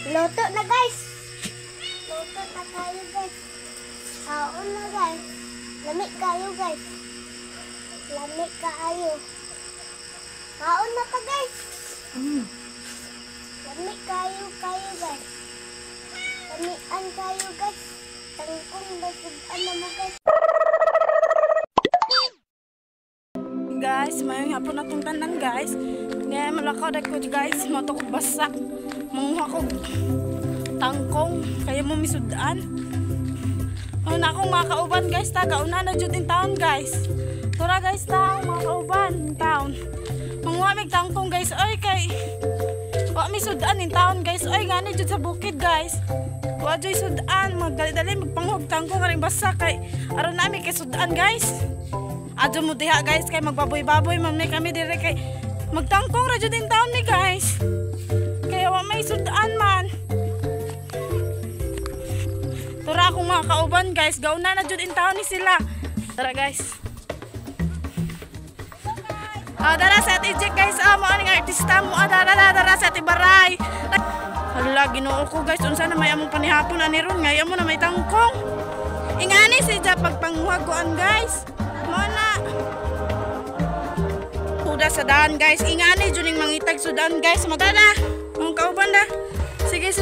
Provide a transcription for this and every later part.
Luto na guys. Luto na kayo guys. Kaon na guys. Lamig kayo guys. Lamig kayo. Kaon na ta guys. Lamig kayo guys. Lamigan kayo guys. Tangkong basudan na mo guys. Guys, mayong hapon na itong tanan guys. Ngayon malakaw na ko guys. Mato ko basak. Manguha ko tangkong. Kaya mo misudaan. Ano na akong mga kauban guys. Gauna na dyan in town guys. Tura guys ta, mga kauban in town. Manguha mig tangkong guys. Oy kay wa misudaan in town guys. Oy gani dyan sa bukid guys. Wa dyan sudaan. Magdali-dali magpanghog tangkong karing basak. Kay aron namin kay sudaan guys. Adyo mo diha guys kay magbaboy-baboy mamay kami dire kay magtangkong ra jud in town ni guys. Kaya wa may sudaan man. Tura akong mga kauban guys, gauna na jud in town ni sila. Tara guys. Dara sa Ejek guys, mo ani nga artista mo dara sa Tibaray. Hala Ginoo ko guys, unsa na may among panihapon ani ron nga amo na may tangkong. Ingani si ja pagpanghuaguan guys. Mana udah sadaan guys, ingani juning mangitag sudan guys, magana ang kauban da. Sige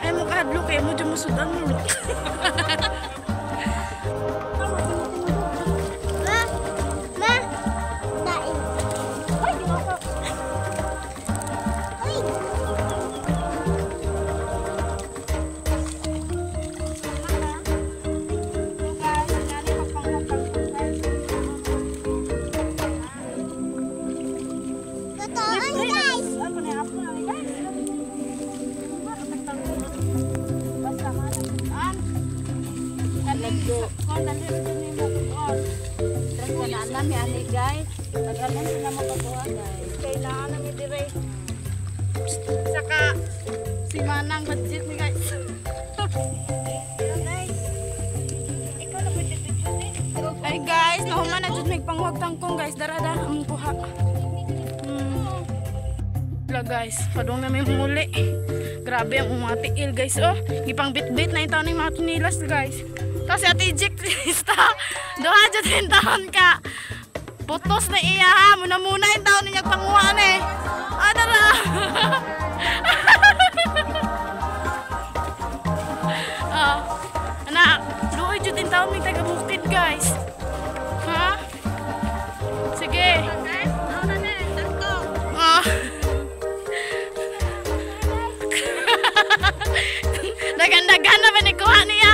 ay mo kahadlo kay mo dyan mo sudan mo. Guys, tagalan sila makakuha guys. Kailangan namin dire. Saka si Manang budget ni guys. Ay guys, nahuman na jud mig panghuwag tangkong guys. Dara ang kuha. Guys, padong na may muli. Grabe ang mga tiil guys. Oh, gipang bit-bit na yung taon ng mga tunilas guys. Kasi at Ejek doha jud din taon ka. Putos na iya ha. Muna yung taon niya panguhaan eh. Adara. Anak, luoy jud din taon may taga-bukid guys. Ha? Sige. Dagan-dagan na ba ni kuha niya?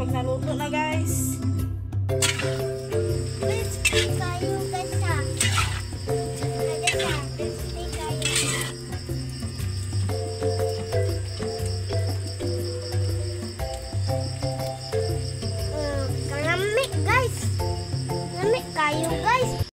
Pag naluto na guys. Crispy kayo guys ha. Crispy kayo. Lamig guys. Lamig kayo guys.